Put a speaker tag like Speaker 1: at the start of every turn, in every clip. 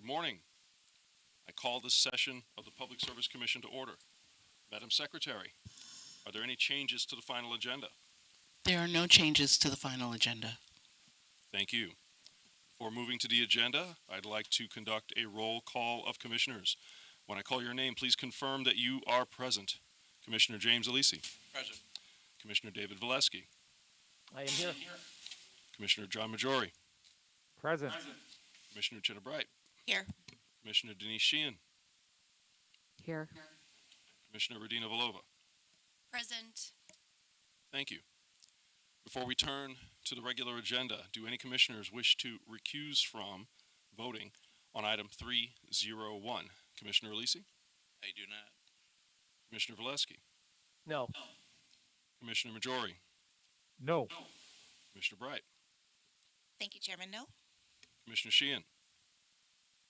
Speaker 1: Good morning. I call this session of the Public Service Commission to order. Madam Secretary, are there any changes to the final agenda?
Speaker 2: There are no changes to the final agenda.
Speaker 1: Thank you. Before moving to the agenda, I'd like to conduct a roll call of commissioners. When I call your name, please confirm that you are present. Commissioner James Alisi.
Speaker 3: Present.
Speaker 1: Commissioner David Valesky.
Speaker 3: I am here.
Speaker 1: Commissioner John Majori.
Speaker 4: Present.
Speaker 1: Commissioner Chitta Bright.
Speaker 2: Here.
Speaker 1: Commissioner Denise Sheehan.
Speaker 4: Here.
Speaker 1: Commissioner Radina Volova.
Speaker 5: Present.
Speaker 1: Thank you. Before we turn to the regular agenda, do any commissioners wish to recuse from voting on item 301? Commissioner Alisi?
Speaker 3: I do not.
Speaker 1: Commissioner Valesky?
Speaker 4: No.
Speaker 1: Commissioner Majori?
Speaker 4: No.
Speaker 1: Commissioner Bright?
Speaker 5: Thank you, Chairman. No?
Speaker 1: Commissioner Sheehan?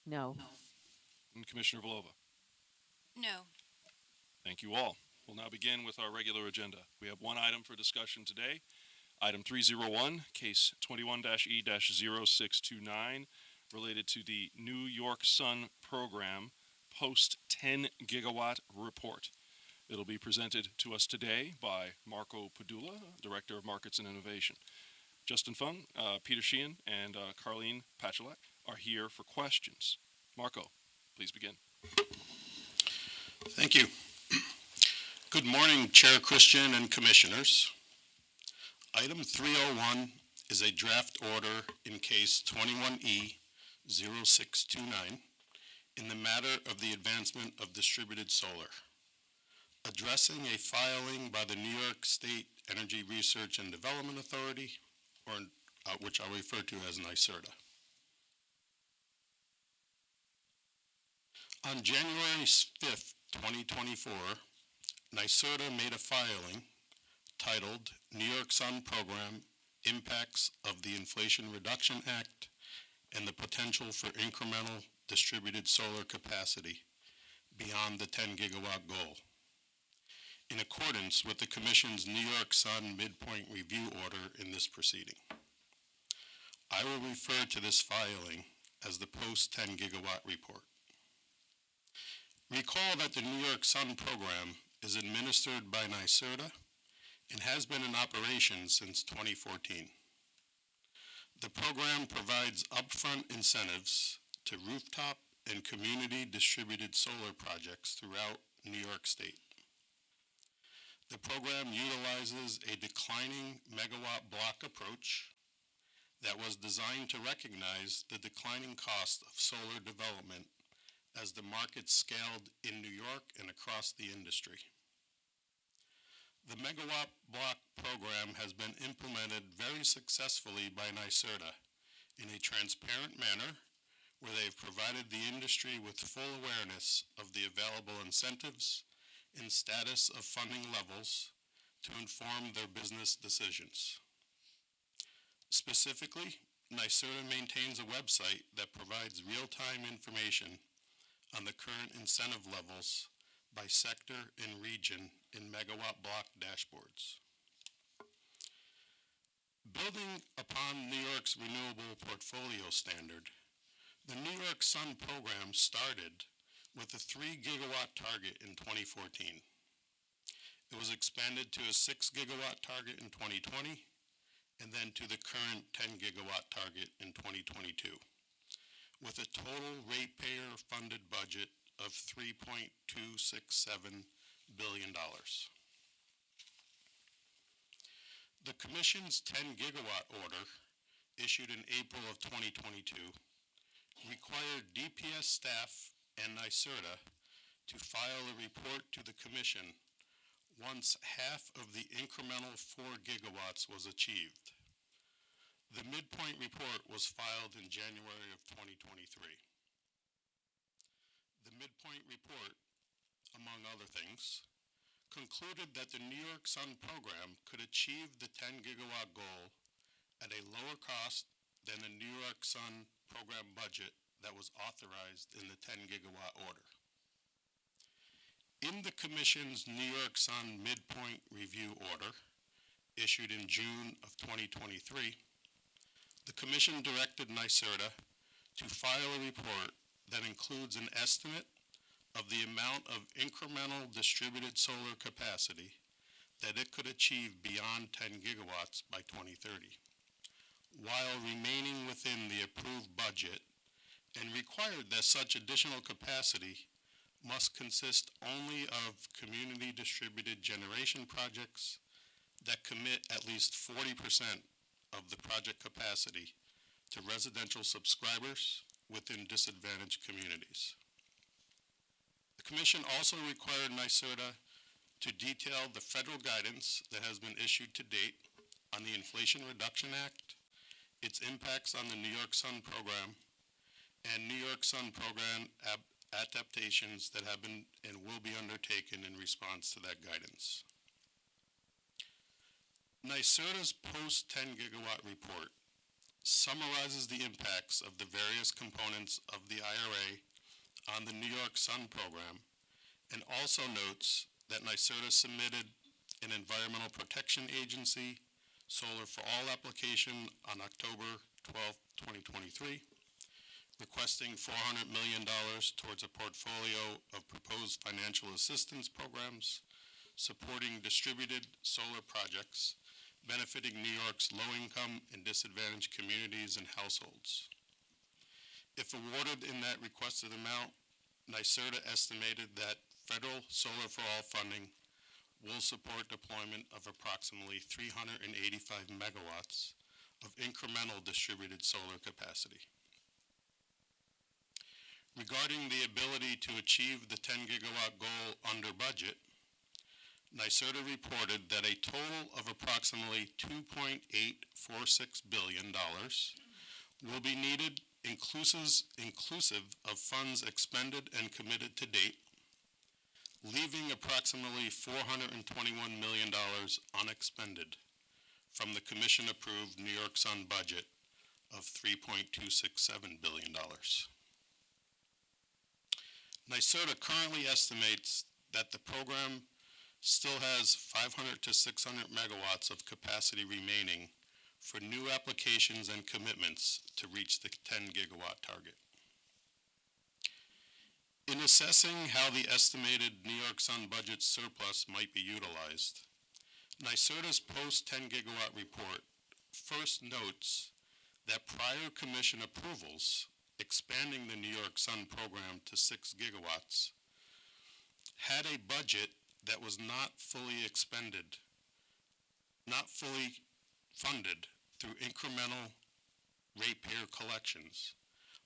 Speaker 4: No.
Speaker 1: And Commissioner Volova?
Speaker 5: No.
Speaker 1: Thank you all. We'll now begin with our regular agenda. We have one item for discussion today. Item 301, case 21-E-0629, related to the New York Sun program post 10 gigawatt report. It'll be presented to us today by Marco Padula, Director of Markets and Innovation. Justin Fung, Peter Sheehan, and Carlene Pachalak are here for questions. Marco, please begin.
Speaker 6: Thank you. Good morning, Chair Christian and Commissioners. Item 301 is a draft order in case 21E-0629 in the matter of the advancement of distributed solar, addressing a filing by the New York State Energy Research and Development Authority, or which I'll refer to as NYSERDA. On January 5th, 2024, NYSERDA made a filing titled New York Sun Program Impacts of the Inflation Reduction Act and the Potential for Incremental Distributed Solar Capacity Beyond the 10 Gigawatt Goal, in accordance with the Commission's New York Sun Midpoint Review Order in this proceeding. I will refer to this filing as the post-10 gigawatt report. Recall that the New York Sun program is administered by NYSERDA and has been in operation since 2014. The program provides upfront incentives to rooftop and community distributed solar projects throughout New York State. The program utilizes a declining megawatt block approach that was designed to recognize the declining cost of solar development as the market scaled in New York and across the industry. The Megawatt Block program has been implemented very successfully by NYSERDA in a transparent manner where they've provided the industry with full awareness of the available incentives and status of funding levels to inform their business decisions. Specifically, NYSERDA maintains a website that provides real-time information on the current incentive levels by sector and region in megawatt block dashboards. Building upon New York's renewable portfolio standard, the New York Sun program started with a 3 gigawatt target in 2014. It was expanded to a 6 gigawatt target in 2020, and then to the current 10 gigawatt target in 2022. With a total ratepayer-funded budget of $3.267 billion. The Commission's 10 gigawatt order, issued in April of 2022, required DPS staff and NYSERDA to file a report to the Commission once half of the incremental 4 gigawatts was achieved. The midpoint report was filed in January of 2023. The midpoint report, among other things, concluded that the New York Sun program could achieve the 10 gigawatt goal at a lower cost than the New York Sun program budget that was authorized in the 10 gigawatt order. In the Commission's New York Sun Midpoint Review Order, issued in June of 2023, the Commission directed NYSERDA to file a report that includes an estimate of the amount of incremental distributed solar capacity that it could achieve beyond 10 gigawatts by 2030, while remaining within the approved budget, and required that such additional capacity must consist only of community distributed generation projects that commit at least 40% of the project capacity to residential subscribers within disadvantaged communities. The Commission also required NYSERDA to detail the federal guidance that has been issued to date on the Inflation Reduction Act, its impacts on the New York Sun program, and New York Sun program adaptations that have been and will be undertaken in response to that guidance. NYSERDA's post-10 gigawatt report summarizes the impacts of the various components of the IRA on the New York Sun program, and also notes that NYSERDA submitted an Environmental Protection Agency Solar for All application on October 12, 2023, requesting $400 million towards a portfolio of proposed financial assistance programs supporting distributed solar projects benefiting New York's low-income and disadvantaged communities and households. If awarded in that requested amount, NYSERDA estimated that federal Solar for All funding will support deployment of approximately 385 megawatts of incremental distributed solar capacity. Regarding the ability to achieve the 10 gigawatt goal under budget, NYSERDA reported that a total of approximately $2.846 billion will be needed, inclusive of funds expended and committed to date, leaving approximately $421 million unexpended from the Commission-approved New York Sun budget of $3.267 billion. NYSERDA currently estimates that the program still has 500 to 600 megawatts of capacity remaining for new applications and commitments to reach the 10 gigawatt target. In assessing how the estimated New York Sun budget surplus might be utilized, NYSERDA's post-10 gigawatt report first notes that prior Commission approvals expanding the New York Sun program to 6 gigawatts had a budget that was not fully funded through incremental ratepayer collections,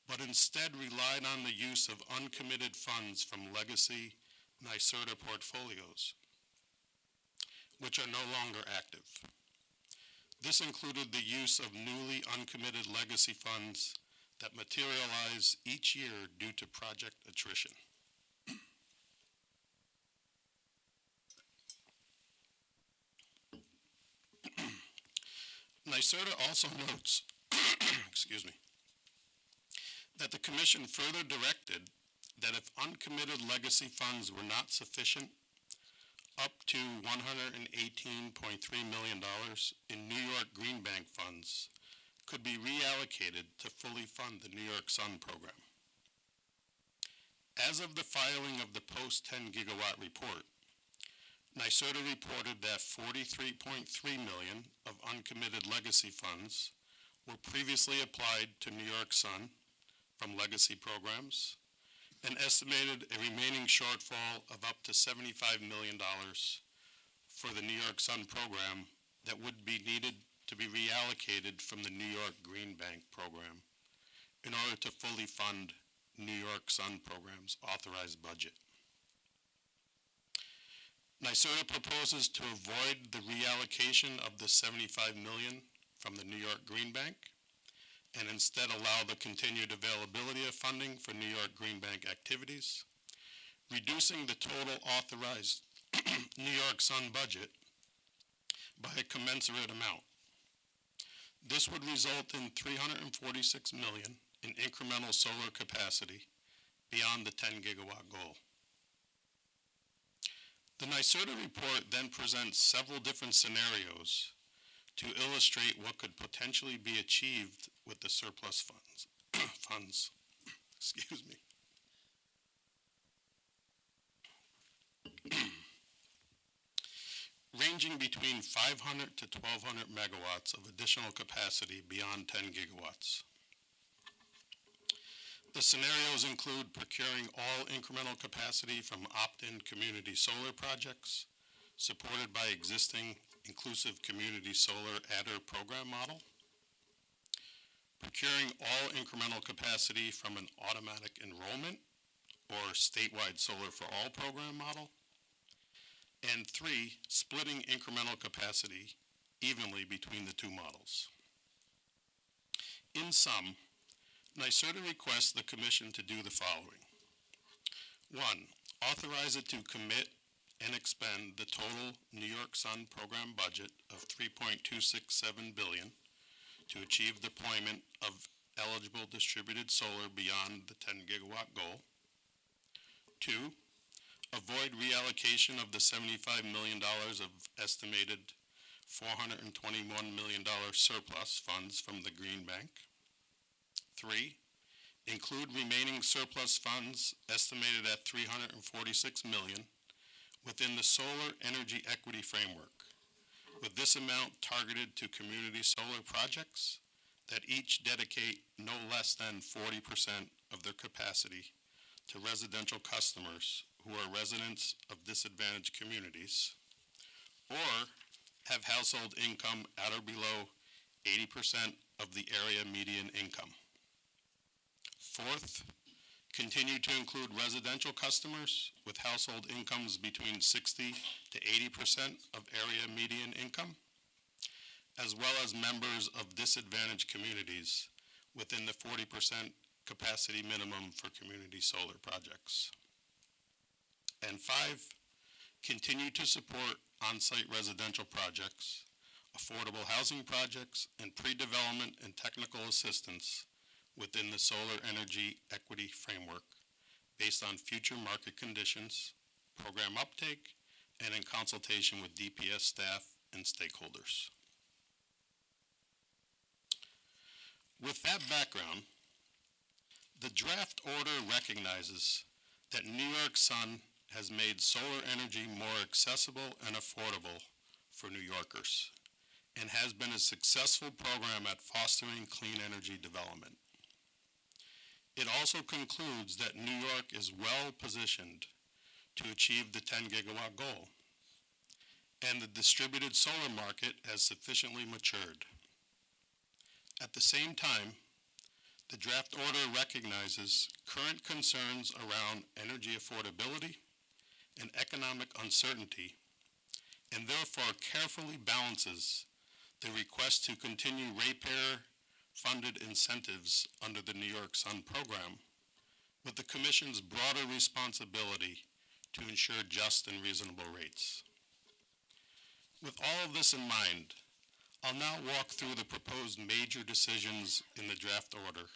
Speaker 6: but instead relied on the use of uncommitted funds from legacy NYSERDA portfolios, which are no longer active. This included the use of newly uncommitted legacy funds that materialize each year due to project attrition. NYSERDA also notes, excuse me, that the Commission further directed that if uncommitted legacy funds were not sufficient, up to $118.3 million in New York Green Bank funds could be reallocated to fully fund the New York Sun program. As of the filing of the post-10 gigawatt report, NYSERDA reported that $43.3 million of uncommitted legacy funds were previously applied to New York Sun from legacy programs, and estimated a remaining shortfall of up to $75 million for the New York Sun program that would be needed to be reallocated from the New York Green Bank program in order to fully fund New York Sun program's authorized budget. NYSERDA proposes to avoid the reallocation of the $75 million from the New York Green Bank and instead allow the continued availability of funding for New York Green Bank activities, reducing the total authorized New York Sun budget by a commensurate amount. This would result in $346 million in incremental solar capacity beyond the 10 gigawatt goal. The NYSERDA report then presents several different scenarios to illustrate what could potentially be achieved with the surplus funds. Excuse me. ranging between 500 to 1,200 megawatts of additional capacity beyond 10 gigawatts. The scenarios include procuring all incremental capacity from opt-in community solar projects supported by existing inclusive community solar adder program model, procuring all incremental capacity from an automatic enrollment or statewide solar for all program model, and 3, splitting incremental capacity evenly between the two models. In sum, NYSERDA requests the Commission to do the following. 1, authorize it to commit and expend the total New York Sun program budget of $3.267 billion to achieve deployment of eligible distributed solar beyond the 10 gigawatt goal. 2, avoid reallocation of the $75 million of estimated $421 million surplus funds from the Green Bank. 3, include remaining surplus funds estimated at $346 million within the Solar Energy Equity Framework, with this amount targeted to community solar projects that each dedicate no less than 40% of their capacity to residential customers who are residents of disadvantaged communities or have household income at or below 80% of the area median income. 4th, continue to include residential customers with household incomes between 60 to 80% of area median income, as well as members of disadvantaged communities within the 40% capacity minimum for community solar projects. And 5, continue to support on-site residential projects, affordable housing projects, and pre-development and technical assistance within the Solar Energy Equity Framework based on future market conditions, program uptake, and in consultation with DPS staff and stakeholders. With that background, the draft order recognizes that New York Sun has made solar energy more accessible and affordable for New Yorkers and has been a successful program at fostering clean energy development. It also concludes that New York is well positioned to achieve the 10 gigawatt goal, and the distributed solar market has sufficiently matured. At the same time, the draft order recognizes current concerns around energy affordability and economic uncertainty, and therefore carefully balances the request to continue ratepayer-funded incentives under the New York Sun program with the Commission's broader responsibility to ensure just and reasonable rates. With all of this in mind, I'll now walk through the proposed major decisions in the draft order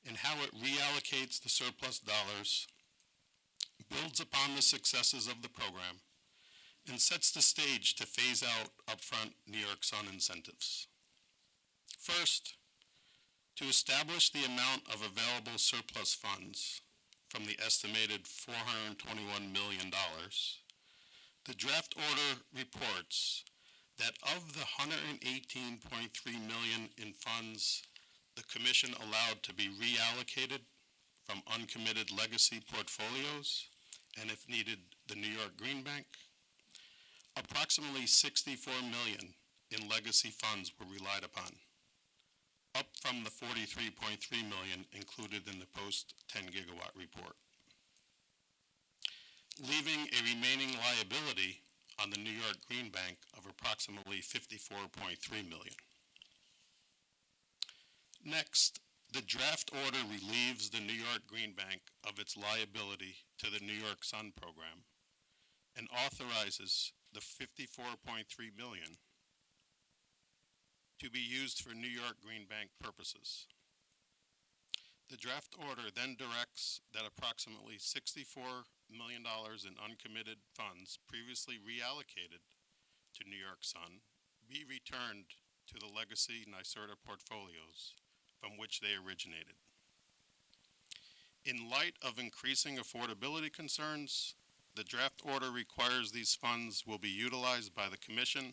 Speaker 6: and how it reallocates the surplus dollars, builds upon the successes of the program, and sets the stage to phase out upfront New York Sun incentives. First, to establish the amount of available surplus funds from the estimated $421 million, the draft order reports that of the $118.3 million in funds the Commission allowed to be reallocated from uncommitted legacy portfolios, and if needed, the New York Green Bank, approximately $64 million in legacy funds were relied upon, up from the $43.3 million included in the post-10 gigawatt report, leaving a remaining liability on the New York Green Bank of approximately $54.3 million. Next, the draft order relieves the New York Green Bank of its liability to the New York Sun program and authorizes the $54.3 million to be used for New York Green Bank purposes. The draft order then directs that approximately $64 million in uncommitted funds previously reallocated to New York Sun be returned to the legacy NYSERDA portfolios from which they originated. In light of increasing affordability concerns, The draft order requires these funds will be utilized by the Commission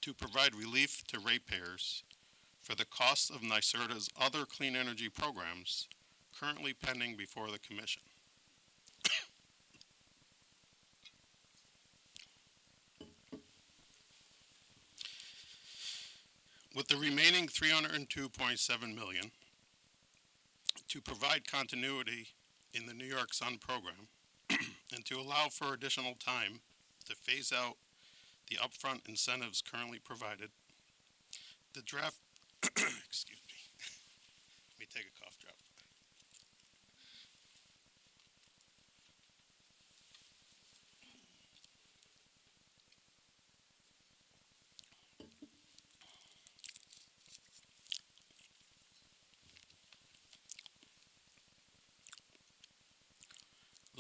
Speaker 6: to provide relief to ratepayers for the costs of NYSERDA's other clean energy programs currently pending before the Commission. With the remaining $302.7 million to provide continuity in the New York Sun program and to allow for additional time to phase out the upfront incentives currently provided, the draft, excuse me, let me take a cough drop.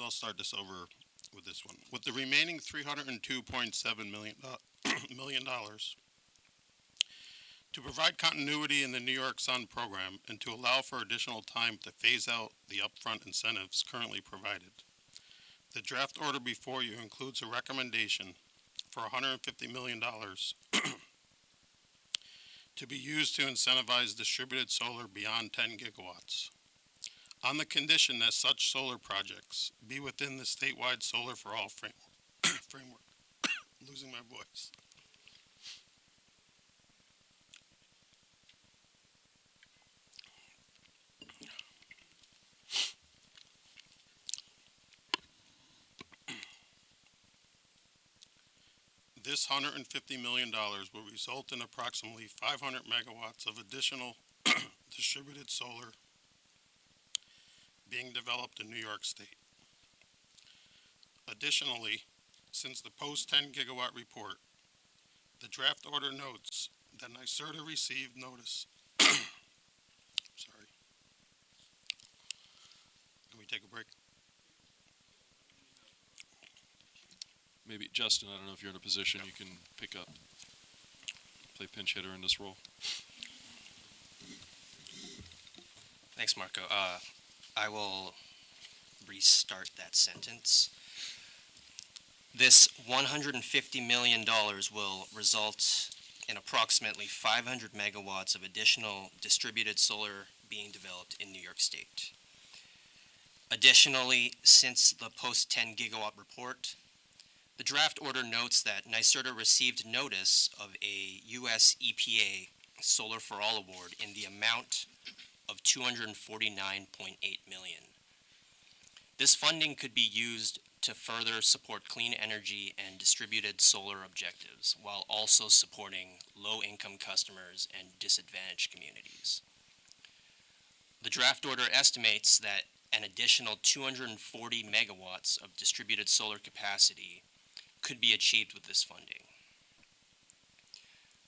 Speaker 6: I'll start this over with this one. With the remaining $302.7 million to provide continuity in the New York Sun program and to allow for additional time to phase out the upfront incentives currently provided, the draft order before you includes a recommendation for $150 million to be used to incentivize distributed solar beyond 10 gigawatts, on the condition that such solar projects be within the statewide Solar for All framework. Losing my voice. This $150 million will result in approximately 500 megawatts of additional distributed solar being developed in New York State. Additionally, since the post-10 gigawatt report, the draft order notes that NYSERDA received notice. Sorry. Can we take a break?
Speaker 1: Maybe Justin, I don't know if you're in a position you can pick up, play pinch hitter in this role.
Speaker 7: Thanks, Marco. I will restart that sentence. This $150 million will result in approximately 500 megawatts of additional distributed solar being developed in New York State. Additionally, since the post-10 gigawatt report, the draft order notes that NYSERDA received notice of a U.S. EPA Solar for All award in the amount of $249.8 million. This funding could be used to further support clean energy and distributed solar objectives, while also supporting low-income customers and disadvantaged communities. The draft order estimates that an additional 240 megawatts of distributed solar capacity could be achieved with this funding.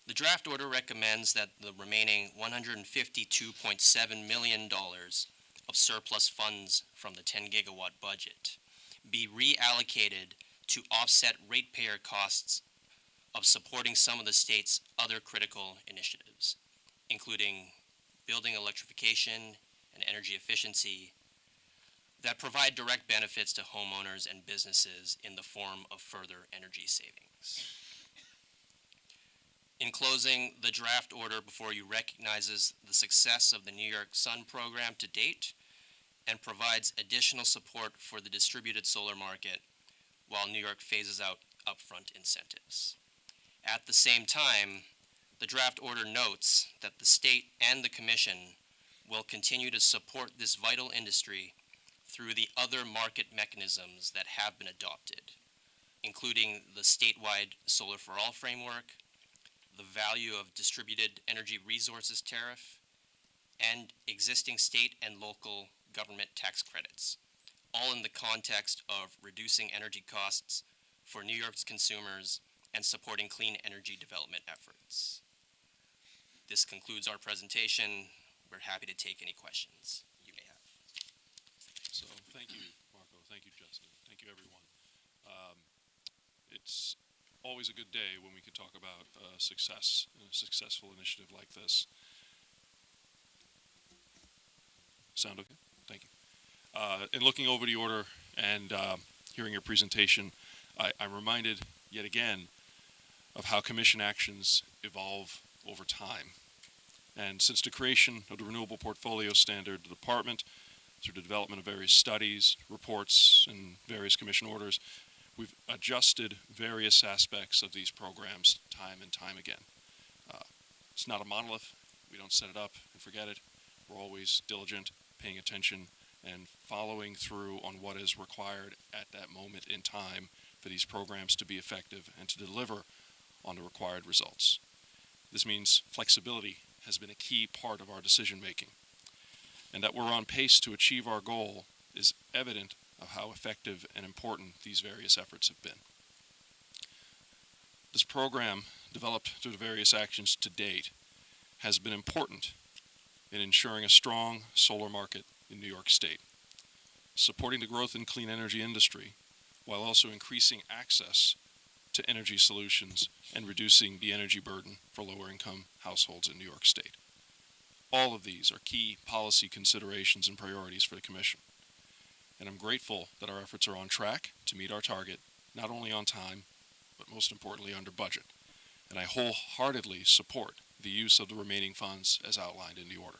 Speaker 7: The draft order recommends that the remaining $152.7 million of surplus funds from the 10 gigawatt budget be reallocated to offset ratepayer costs of supporting some of the state's other critical initiatives, including building electrification and energy efficiency, that provide direct benefits to homeowners and businesses in the form of further energy savings. In closing, the draft order before you recognizes the success of the New York Sun program to date and provides additional support for the distributed solar market while New York phases out upfront incentives. At the same time, the draft order notes that the state and the commission will continue to support this vital industry through the other market mechanisms that have been adopted, including the statewide Solar for All framework, the value of distributed energy resources tariff, and existing state and local government tax credits, all in the context of reducing energy costs for New York's consumers and supporting clean energy development efforts. This concludes our presentation. We're happy to take any questions you may have.
Speaker 1: So thank you, Marco. Thank you, Justin. Thank you, everyone. It's always a good day when we can talk about a successful initiative like this. Sound okay? Thank you. In looking over the order and hearing your presentation, I'm reminded yet again of how commission actions evolve over time. And since the creation of the Renewable Portfolio Standard, the department, through the development of various studies, reports, and various commission orders, we've adjusted various aspects of these programs time and time again. It's not a monolith. We don't set it up and forget it. We're always diligent, paying attention, and following through on what is required at that moment in time for these programs to be effective and to deliver on the required results. This means flexibility has been a key part of our decision making. And that we're on pace to achieve our goal is evident of how effective and important these various efforts have been. This program, developed through the various actions to date, has been important in ensuring a strong solar market in New York State, supporting the growth in clean energy industry, while also increasing access to energy solutions and reducing the energy burden for lower-income households in New York State. All of these are key policy considerations and priorities for the Commission. And I'm grateful that our efforts are on track to meet our target, not only on time, but most importantly under budget. And I wholeheartedly support the use of the remaining funds as outlined in the order.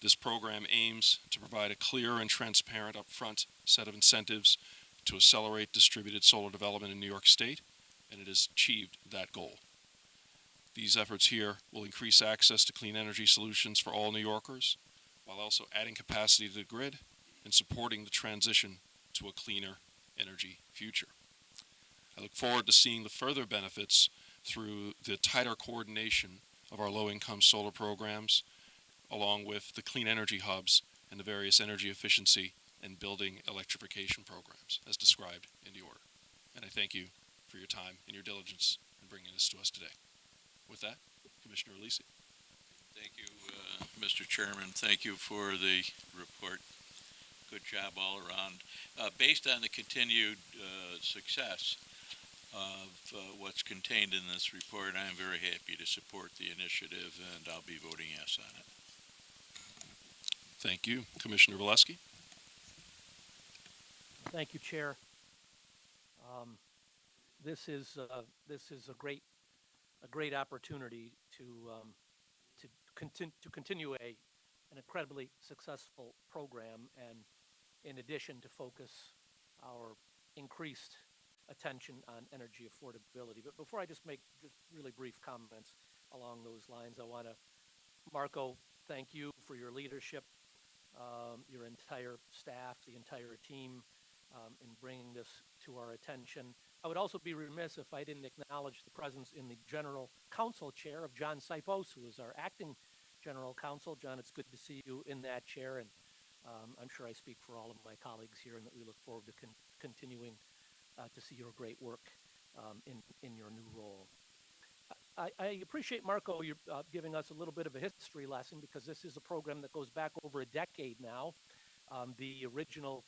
Speaker 1: This program aims to provide a clear and transparent upfront set of incentives to accelerate distributed solar development in New York State, and it has achieved that goal. These efforts here will increase access to clean energy solutions for all New Yorkers, while also adding capacity to the grid and supporting the transition to a cleaner energy future. I look forward to seeing the further benefits through the tighter coordination of our low-income solar programs, along with the clean energy hubs and the various energy efficiency and building electrification programs as described in the order. And I thank you for your time and your diligence in bringing this to us today. With that, Commissioner Alisi.
Speaker 3: Thank you, Mr. Chairman. Thank you for the report. Good job all around. Based on the continued success of what's contained in this report, I am very happy to support the initiative, and I'll be voting yes on it.
Speaker 1: Thank you. Commissioner Valesky.
Speaker 8: Thank you, Chair. This is a great opportunity to continue an incredibly successful program, and in addition to focus our increased attention on energy affordability. But before I just make really brief comments along those lines, I want to, Marco, thank you for your leadership, your entire staff, the entire team, in bringing this to our attention. I would also be remiss if I didn't acknowledge the presence in the General Counsel chair of John Sipos, who is our acting General Counsel. John, it's good to see you in that chair, and I'm sure I speak for all of my colleagues here, and that we look forward to continuing to see your great work in your new role. I appreciate, Marco, you giving us a little bit of a history lesson, because this is a program that goes back over a decade now. The original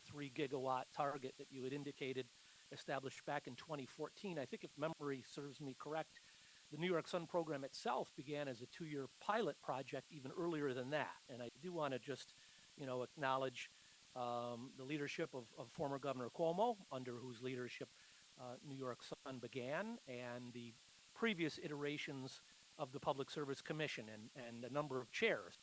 Speaker 8: 3 gigawatt target that you had indicated established back in 2014. I think, if memory serves me correct, the New York Sun program itself began as a 2-year pilot project even earlier than that. And I do want to just, acknowledge the leadership of former Governor Cuomo, under whose leadership New York Sun began, and the previous iterations of the Public Service Commission, and a number of chairs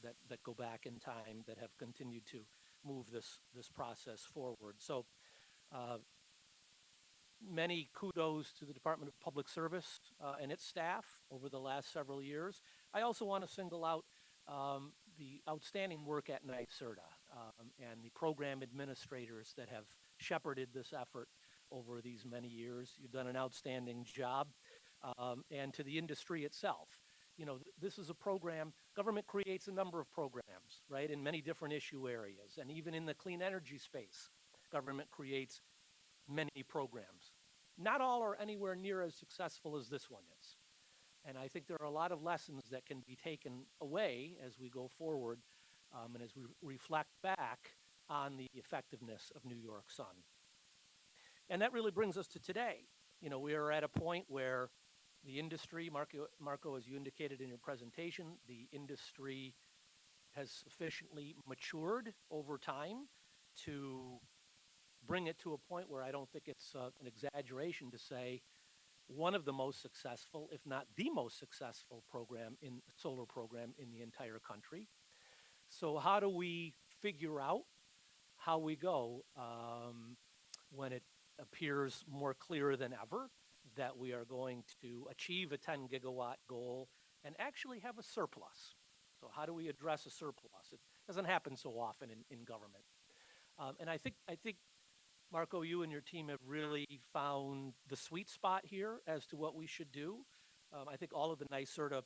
Speaker 8: that go back in time that have continued to move this process forward. So many kudos to the Department of Public Service and its staff over the last several years. I also want to single out the outstanding work at NYSERDA and the program administrators that have shepherded this effort over these many years. You've done an outstanding job. And to the industry itself. This is a program, government creates a number of programs, right, in many different issue areas. And even in the clean energy space, government creates many programs. Not all are anywhere near as successful as this one is. And I think there are a lot of lessons that can be taken away as we go forward and as we reflect back on the effectiveness of New York Sun. And that really brings us to today. We are at a point where the industry, Marco, as you indicated in your presentation, the industry has sufficiently matured over time to bring it to a point where I don't think it's an exaggeration to say one of the most successful, if not the most successful solar program in the entire country. So how do we figure out how we go when it appears more clear than ever that we are going to achieve a 10 gigawatt goal and actually have a surplus? So how do we address a surplus? It doesn't happen so often in government. And I think, Marco, you and your team have really found the sweet spot here as to what we should do. I think all of the NYSERDA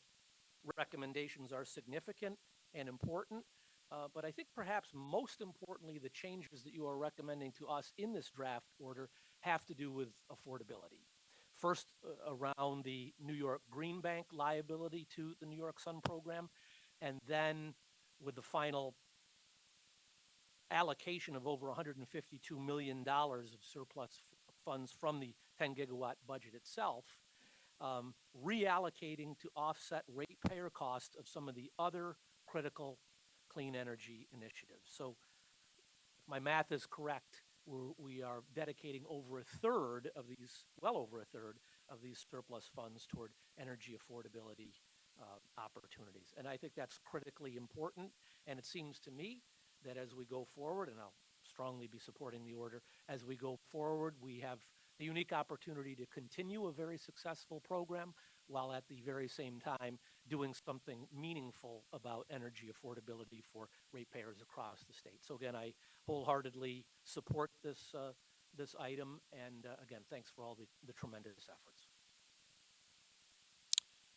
Speaker 8: recommendations are significant and important. But I think perhaps most importantly, the changes that you are recommending to us in this draft order have to do with affordability. First, around the New York Green Bank liability to the New York Sun program, and then with the final allocation of over $152 million of surplus funds from the 10 gigawatt budget itself, reallocating to offset ratepayer cost of some of the other critical clean energy initiatives. So if my math is correct, we are dedicating over a third of these, well over a third of these surplus funds toward energy affordability opportunities. And I think that's critically important. And it seems to me that as we go forward, and I'll strongly be supporting the order, as we go forward, we have a unique opportunity to continue a very successful program while at the very same time doing something meaningful about energy affordability for ratepayers across the state. So again, I wholeheartedly support this this item, and again, thanks for all the tremendous efforts.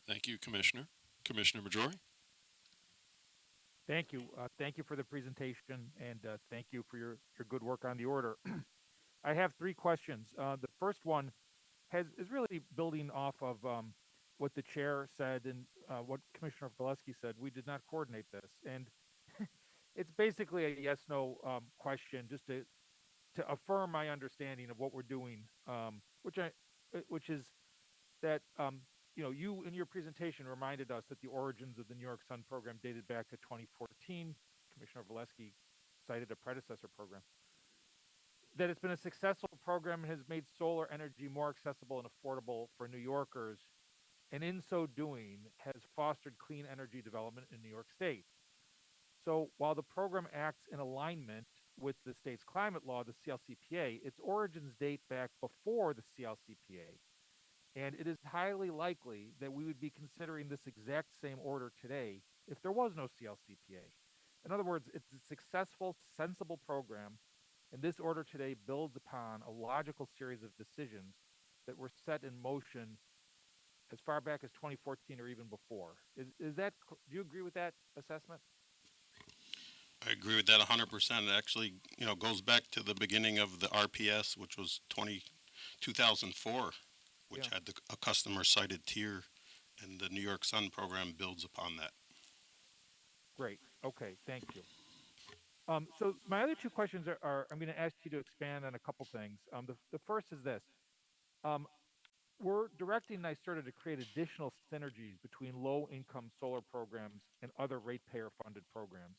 Speaker 1: Thank you, Commissioner. Commissioner Majori?
Speaker 9: Thank you. Thank you for the presentation, and thank you for your good work on the order. I have three questions. The first one is really building off of what the chair said and what Commissioner Valesky said. We did not coordinate this, and it's basically a yes/no question, just to affirm my understanding of what we're doing, which is that you in your presentation reminded us that the origins of the New York Sun program dated back to 2014. Commissioner Valesky cited a predecessor program. That it's been a successful program and has made solar energy more accessible and affordable for New Yorkers, and in so doing has fostered clean energy development in New York State. So while the program acts in alignment with the state's climate law, the CLCPA, its origins date back before the CLCPA. And it is highly likely that we would be considering this exact same order today if there was no CLCPA. In other words, it's a successful, sensible program, and this order today builds upon a logical series of decisions that were set in motion as far back as 2014 or even before. Do you agree with that assessment?
Speaker 6: I agree with that 100%. It actually, goes back to the beginning of the RPS, which was 2004, which had a customer-cited tier, and the New York Sun program builds upon that.
Speaker 9: Great. Okay. Thank you. So my other two questions are I'm going to ask you to expand on a couple things. The first is this. We're directing NYSERDA to create additional synergies between low-income solar programs and other ratepayer-funded programs.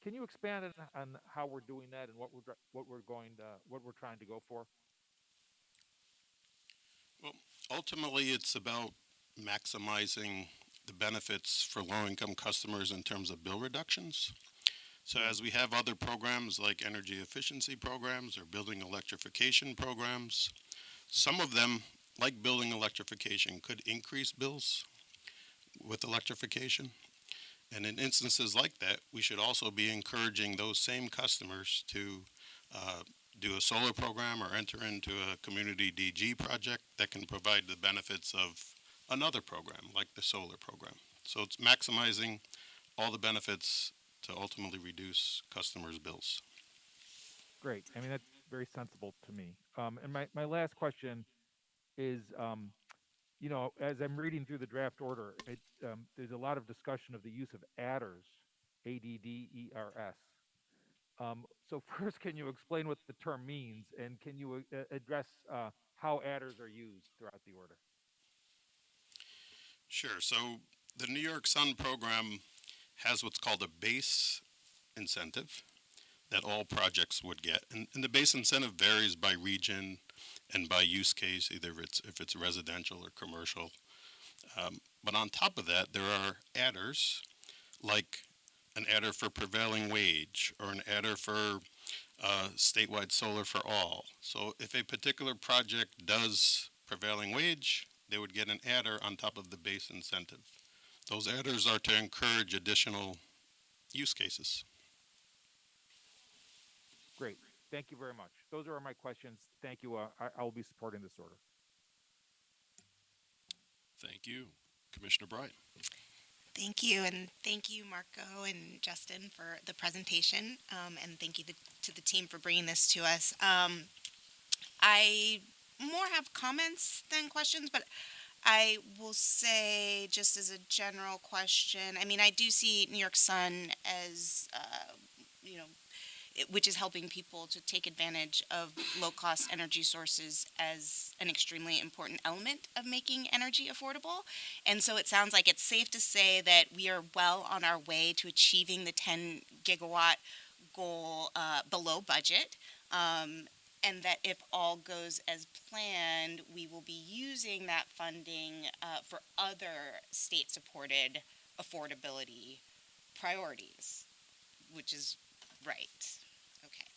Speaker 9: Can you expand on how we're doing that and what we're trying to go for?
Speaker 6: Well, ultimately, it's about maximizing the benefits for low-income customers in terms of bill reductions. So as we have other programs like energy efficiency programs or building electrification programs, some of them, like building electrification, could increase bills with electrification. And in instances like that, we should also be encouraging those same customers to do a solar program or enter into a community DG project that can provide the benefits of another program like the solar program. So it's maximizing all the benefits to ultimately reduce customers' bills.
Speaker 9: Great. I mean, that's very sensible to me. And my last question is, as I'm reading through the draft order, there's a lot of discussion of the use of adders, ADDERS. So first, can you explain what the term means, and can you address how adders are used throughout the order?
Speaker 6: Sure. So the New York Sun program has what's called a base incentive. that all projects would get. And the base incentive varies by region and by use case, either if it's residential or commercial. But on top of that, there are adders, like an adder for prevailing wage or an adder for statewide solar for all. So if a particular project does prevailing wage, they would get an adder on top of the base incentive. Those adders are to encourage additional use cases.
Speaker 9: Great. Thank you very much. Those are my questions. Thank you. I will be supporting this order.
Speaker 1: Thank you. Commissioner Bright.
Speaker 5: Thank you, and thank you, Marco and Justin, for the presentation, and thank you to the team for bringing this to us. I more have comments than questions, but I will say, just as a general question, I mean, I do see New York Sun as, which is helping people to take advantage of low-cost energy sources as an extremely important element of making energy affordable. And so it sounds like it's safe to say that we are well on our way to achieving the 10 gigawatt goal below budget. And that if all goes as planned, we will be using that funding for other state-supported affordability priorities, which is right. Okay.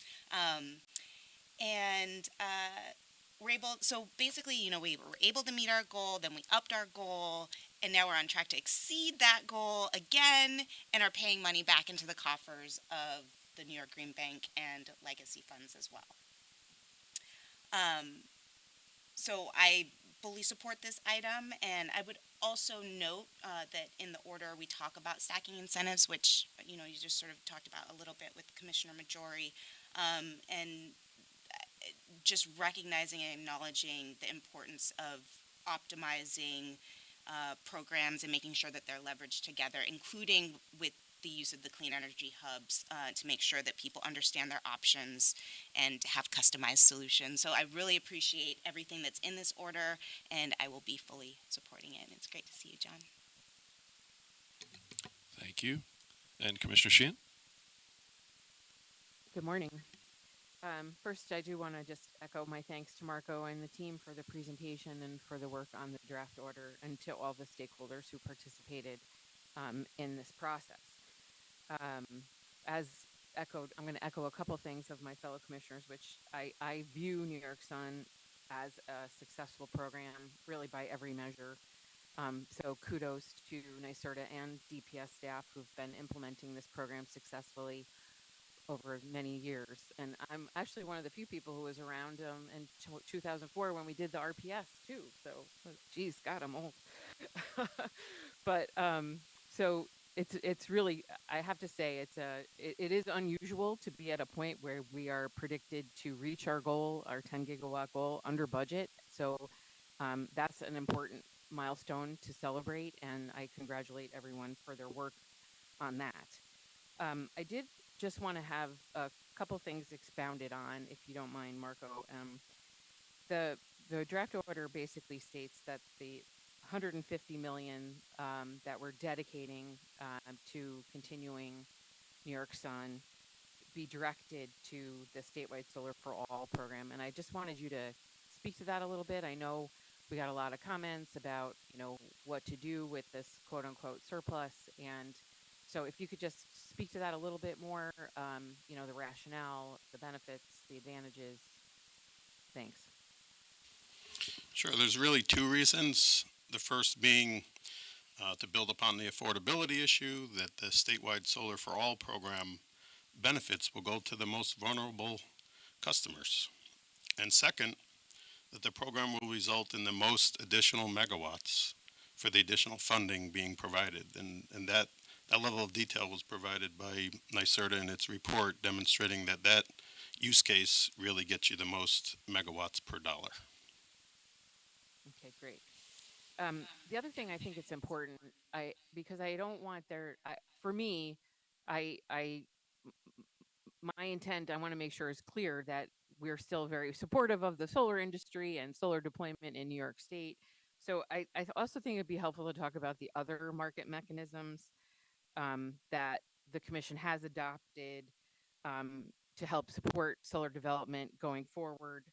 Speaker 5: We're able, so basically, we were able to meet our goal, then we upped our goal, and now we're on track to exceed that goal again and are paying money back into the coffers of the New York Green Bank and legacy funds as well. So I fully support this item, and I would also note that in the order we talk about stacking incentives, which you just sort of talked about a little bit with Commissioner Majori, and just recognizing and acknowledging the importance of optimizing programs and making sure that they're leveraged together, including with the use of the clean energy hubs to make sure that people understand their options and have customized solutions. So I really appreciate everything that's in this order, and I will be fully supporting it. It's great to see you, John.
Speaker 1: Thank you. And Commissioner Sheehan?
Speaker 4: Good morning. First, I do want to just echo my thanks to Marco and the team for the presentation and for the work on the draft order, and to all the stakeholders who participated in this process. As echoed, I'm going to echo a couple things of my fellow commissioners, which I view New York Sun as a successful program, really by every measure. So kudos to NYSERDA and DPS staff who've been implementing this program successfully over many years. And I'm actually one of the few people who was around in 2004 when we did the RPS too. So, geez, God, I'm old. But so it's really, I have to say, it is unusual to be at a point where we are predicted to reach our goal, our 10 gigawatt goal, under budget. So that's an important milestone to celebrate, and I congratulate everyone for their work on that. I did just want to have a couple things expounded on, if you don't mind, Marco. The draft order basically states that the 150 million that we're dedicating to continuing New York Sun be directed to the statewide Solar for All program. And I just wanted you to speak to that a little bit. I know we got a lot of comments about, what to do with this quote unquote surplus. And so if you could just speak to that a little bit more, the rationale, the benefits, the advantages. Thanks.
Speaker 6: Sure, there's really two reasons. The first being to build upon the affordability issue, that the statewide Solar for All program benefits will go to the most vulnerable customers. And second, that the program will result in the most additional megawatts for the additional funding being provided. And that level of detail was provided by NYSERDA in its report, demonstrating that use case really gets you the most megawatts per dollar.
Speaker 4: Okay, great. The other thing I think it's important, because I don't want for me, my intent, I want to make sure is clear that we're still very supportive of the solar industry and solar deployment in New York State. So I also think it'd be helpful to talk about the other market mechanisms that the commission has adopted to help support solar development going forward,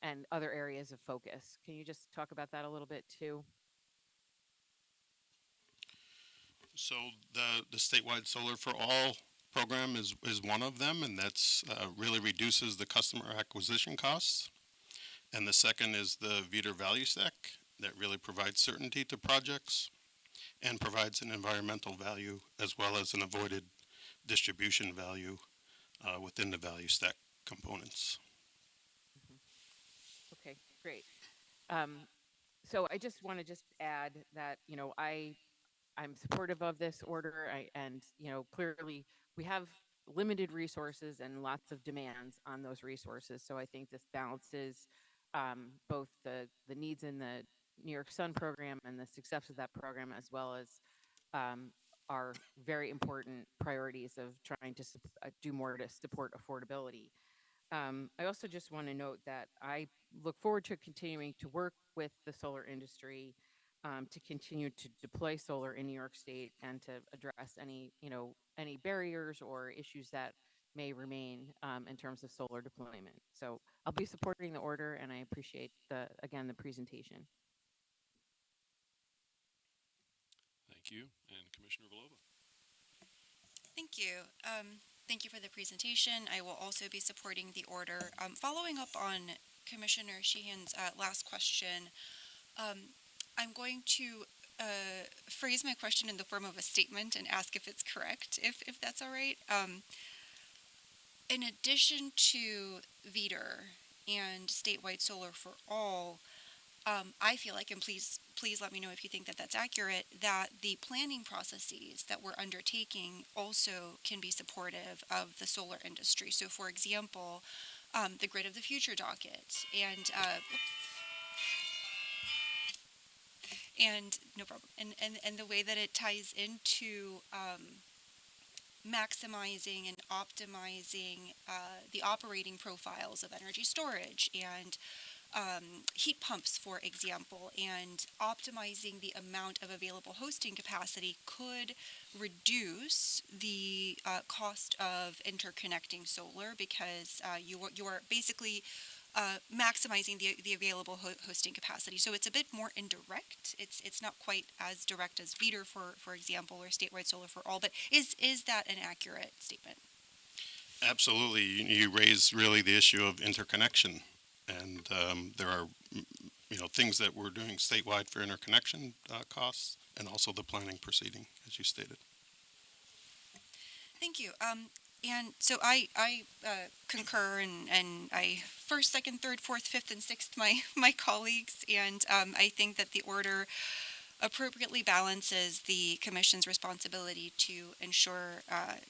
Speaker 4: and other areas of focus. Can you just talk about that a little bit too?
Speaker 6: So the statewide Solar for All program is one of them, and that's really reduces the customer acquisition costs. And the second is the VETR value stack that really provides certainty to projects and provides an environmental value as well as an avoided distribution value within the value stack components.
Speaker 4: Okay, great. So I just want to just add that, I'm supportive of this order. And, clearly we have limited resources and lots of demands on those resources. So I think this balances both the needs in the New York Sun program and the success of that program, as well as our very important priorities of trying to do more to support affordability. I also just want to note that I look forward to continuing to work with the solar industry to continue to deploy solar in New York State and to address any barriers or issues that may remain in terms of solar deployment. So I'll be supporting the order, and I appreciate the presentation.
Speaker 1: Thank you. And Commissioner Villova.
Speaker 10: Thank you. Thank you for the presentation. I will also be supporting the order. Following up on Commissioner Sheehan's last question, I'm going to phrase my question in the form of a statement and ask if it's correct, if that's all right. In addition to VETR and statewide solar for all, I feel like, and please let me know if you think that that's accurate, that the planning processes that we're undertaking also can be supportive of the solar industry. So, for example, the Grid of the Future docket and no problem, and the way that it ties into maximizing and optimizing the operating profiles of energy storage and heat pumps, for example, and optimizing the amount of available hosting capacity could reduce the cost of interconnecting solar, because you are basically maximizing the available hosting capacity. So it's a bit more indirect. It's not quite as direct as VETR, for example, or statewide solar for all. But is that an accurate statement?
Speaker 6: Absolutely. You raise really the issue of interconnection. And there are, things that we're doing statewide for interconnection costs, and also the planning proceeding, as you stated.
Speaker 10: Thank you. And so I concur, and I first, second, third, fourth, fifth, and sixth my colleagues, and I think that the order appropriately balances the Commission's responsibility to ensure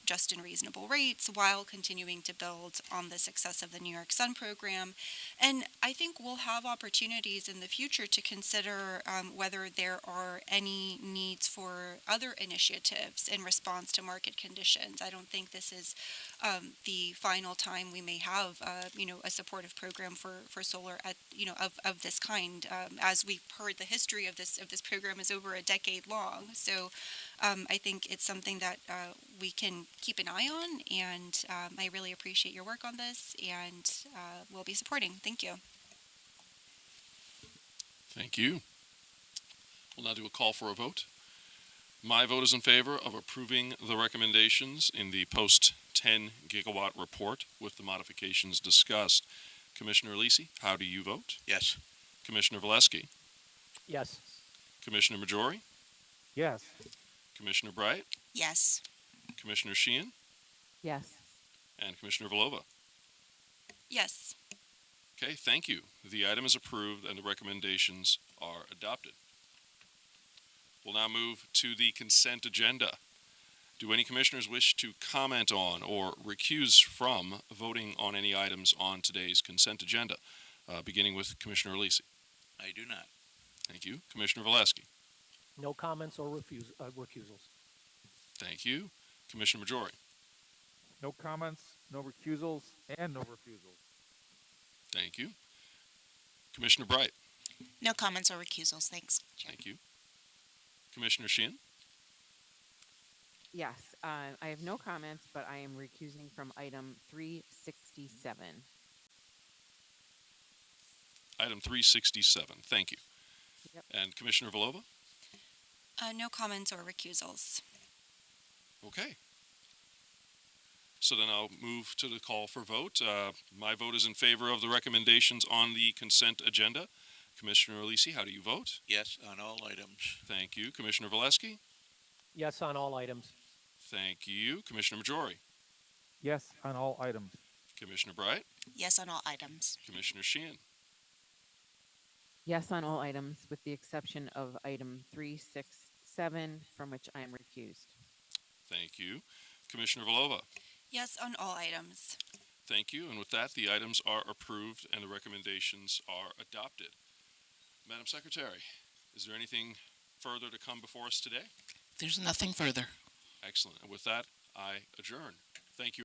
Speaker 10: just and reasonable rates while continuing to build on the success of the New York Sun program. And I think we'll have opportunities in the future to consider whether there are any needs for other initiatives in response to market conditions. I don't think this is the final time we may have, a supportive program for solar at, of this kind. As we've heard, the history of this program is over a decade long. So I think it's something that we can keep an eye on, and I really appreciate your work on this, and we'll be supporting. Thank you.
Speaker 1: Thank you. We'll now do a call for a vote. My vote is in favor of approving the recommendations in the post-10 gigawatt report with the modifications discussed. Commissioner Lisi, how do you vote?
Speaker 3: Yes.
Speaker 1: Commissioner Valesky,
Speaker 8: Yes.
Speaker 1: Commissioner Majori,
Speaker 9: Yes.
Speaker 1: Commissioner Bright,
Speaker 5: Yes.
Speaker 1: Commissioner Sheehan,
Speaker 4: Yes.
Speaker 1: and Commissioner Villova.
Speaker 10: Yes.
Speaker 1: Okay, thank you. The item is approved and the recommendations are adopted. We'll now move to the consent agenda. Do any commissioners wish to comment on or recuse from voting on any items on today's consent agenda? Beginning with Commissioner Lisi.
Speaker 3: I do not.
Speaker 1: Thank you. Commissioner Valesky.
Speaker 8: No comments or recusals.
Speaker 1: Thank you. Commissioner Majori.
Speaker 9: No comments, no recusals, and no refusals.
Speaker 1: Thank you. Commissioner Bright.
Speaker 5: No comments or recusals. Thanks, Chair.
Speaker 1: Thank you. Commissioner Sheehan.
Speaker 4: Yes. I have no comments, but I am recusing from item 367.
Speaker 1: Item 367. Thank you.
Speaker 4: Yep.
Speaker 1: And Commissioner Villova?
Speaker 10: No comments or recusals.
Speaker 1: Okay. So then I'll move to the call for vote. My vote is in favor of the recommendations on the consent agenda. Commissioner Alisi, how do you vote?
Speaker 3: Yes, on all items.
Speaker 1: Thank you. Commissioner Valesky?
Speaker 8: Yes on all items.
Speaker 1: Thank you. Commissioner Majori?
Speaker 9: Yes on all items.
Speaker 1: Commissioner Bright?
Speaker 5: Yes on all items.
Speaker 1: Commissioner Sheehan?
Speaker 4: Yes on all items, with the exception of item 367, from which I am recused.
Speaker 1: Thank you. Commissioner Villova?
Speaker 10: Yes on all items.
Speaker 1: Thank you. And with that, the items are approved and the recommendations are adopted. Madam Secretary, is there anything further to come before us today?
Speaker 2: There's nothing further.
Speaker 1: Excellent. And with that, I adjourn. Thank you.